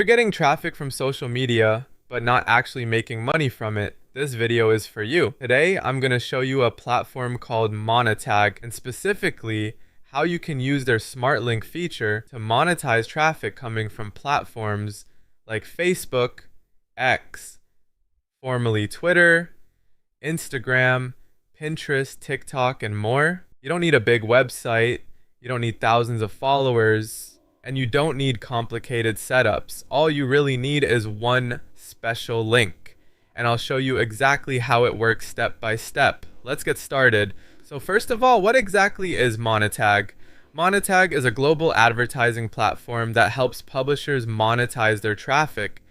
You're getting traffic from social media, but not actually making money from it, this video is for you. Today, I'm going to show you a platform called Monetag, and specifically how you can use their Smartlink feature to monetize traffic coming from platforms like Facebook, X, formerly Twitter, Instagram, Pinterest, TikTok, and more. You don't need a big website, you don't need thousands of followers, and you don't need complicated setups. All you really need is one special link. And I'll show you exactly how it works step by step. Let's get started. So first of all, what exactly is Monetag? Monetag is a global advertising platform that helps publishers monetize their traffic.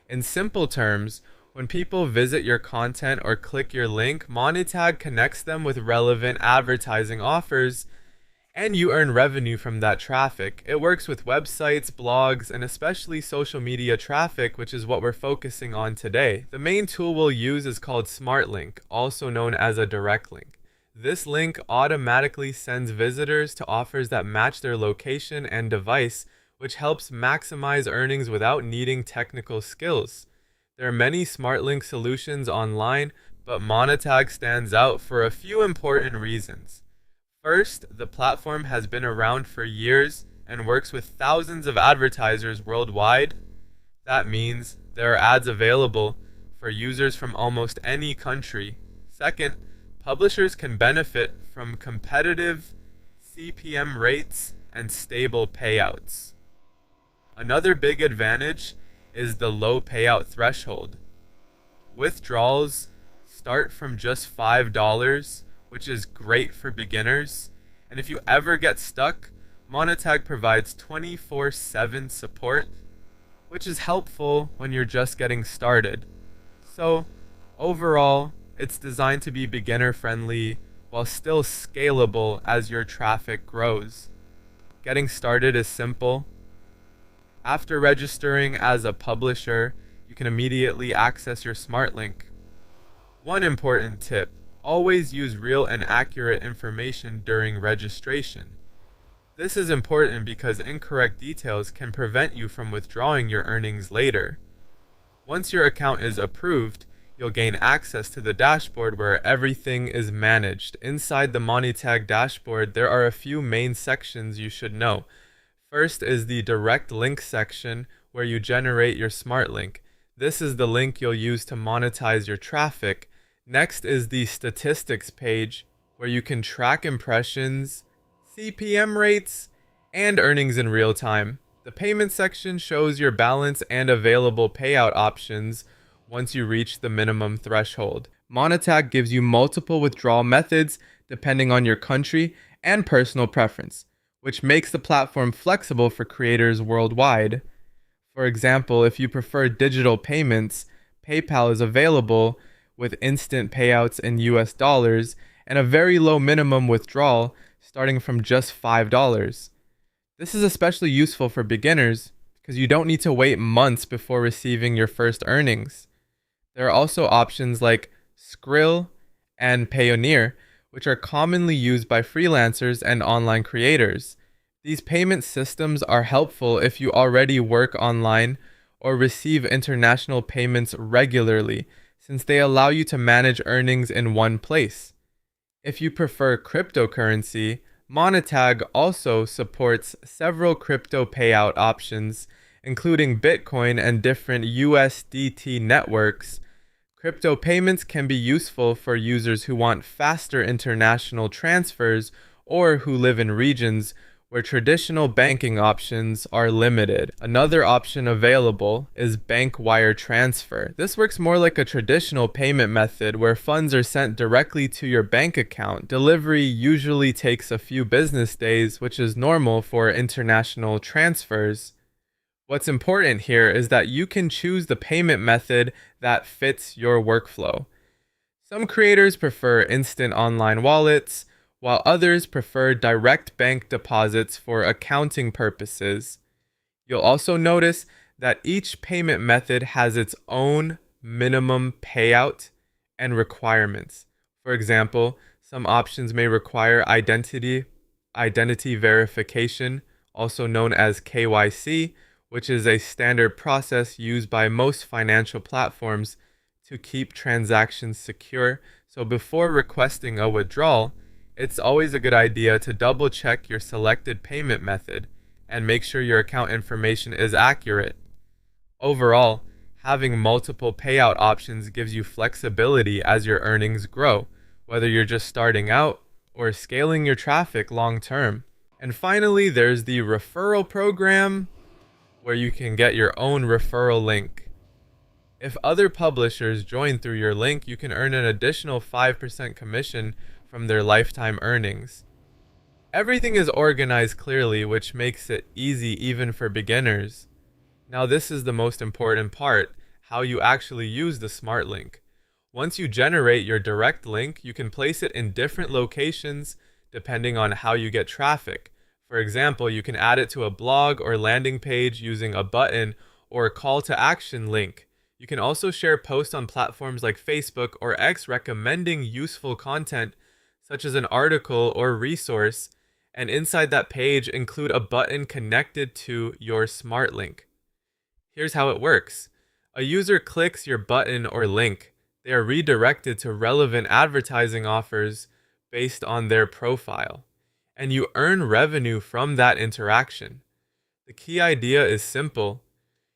In simple terms, when people visit your content or click your link, Monetag connects them with relevant advertising offers, and you earn revenue from that traffic. It works with websites, blogs, and especially social media traffic, which is what we're focusing on today. The main tool we'll use is called Smartlink, also known as a direct link. This link automatically sends visitors to offers that match their location and device, which helps maximize earnings without needing technical skills. There are many Smartlink solutions online, but Monetag stands out for a few important reasons. First, the platform has been around for years and works with thousands of advertisers worldwide. That means there are ads available for users from almost any country. Second, publishers can benefit from competitive CPM rates and stable payouts. Another big advantage is the low payout threshold. Withdrawals start from just $5, which is great for beginners. And if you ever get stuck, Monetag provides 24/7 support, which is helpful when you're just getting started. So, overall, it's designed to be beginner friendly while still scalable as your traffic grows. Getting started is simple. After registering as a publisher, you can immediately access your Smartlink. One important tip: always use real and accurate information during registration. This is important because incorrect details can prevent you from withdrawing your earnings later. Once your account is approved, you'll gain access to the dashboard where everything is managed. Inside the Monetag dashboard, there are a few main sections you should know. First is the direct link section where you generate your Smartlink. This is the link you'll use to monetize your traffic. Next is the statistics page where you can track impressions, CPM rates, and earnings in real time. The payment section shows your balance and available payout options once you reach the minimum threshold. Monetag gives you multiple withdrawal methods depending on your country and personal preference, which makes the platform flexible for creators worldwide. For example, if you prefer digital payments, PayPal is available with instant payouts in US dollars and a very low minimum withdrawal starting from just $5. This is especially useful for beginners because you don't need to wait months before receiving your first earnings. There are also options like Skrill and Payoneer, which are commonly used by freelancers and online creators. These payment systems are helpful if you already work online or receive international payments regularly, since they allow you to manage earnings in one place. If you prefer cryptocurrency, Monetag also supports several crypto payout options, including Bitcoin and different USDT networks. Crypto payments can be useful for users who want faster international transfers or who live in regions where traditional banking options are limited. Another option available is bank wire transfer. This works more like a traditional payment method where funds are sent directly to your bank account. Delivery usually takes a few business days, which is normal for international transfers. What's important here is that you can choose the payment method that fits your workflow. Some creators prefer instant online wallets, while others prefer direct bank deposits for accounting purposes. You'll also notice that each payment method has its own minimum payout and requirements. For example, some options may require identity verification, also known as KYC, which is a standard process used by most financial platforms to keep transactions secure. So before requesting a withdrawal, it's always a good idea to double check your selected payment method and make sure your account information is accurate. Overall, having multiple payout options gives you flexibility as your earnings grow, whether you're just starting out or scaling your traffic long term. And finally, there's the referral program where you can get your own referral link. If other publishers join through your link, you can earn an additional 5% commission from their lifetime earnings. Everything is organized clearly, which makes it easy even for beginners. Now, this is the most important part, how you actually use the Smartlink. Once you generate your direct link, you can place it in different locations depending on how you get traffic. For example, you can add it to a blog or landing page using a button or a call to action link. You can also share posts on platforms like Facebook or X recommending useful content such as an article or resource, and inside that page include a button connected to your Smartlink. Here's how it works. A user clicks your button or link. They are redirected to relevant advertising offers based on their profile, and you earn revenue from that interaction. The key idea is simple.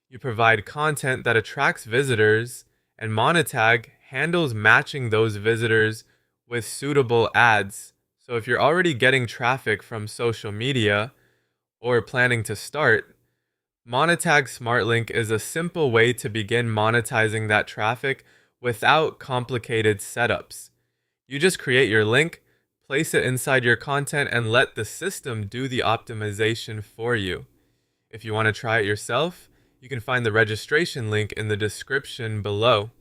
You provide content that attracts visitors, and Monetag handles matching those visitors with suitable ads. So if you're already getting traffic from social media or planning to start, Monetag Smartlink is a simple way to begin monetizing that traffic without complicated setups. You just create your link, place it inside your content, and let the system do the optimization for you. If you want to try it yourself, you can find the registration link in the description below.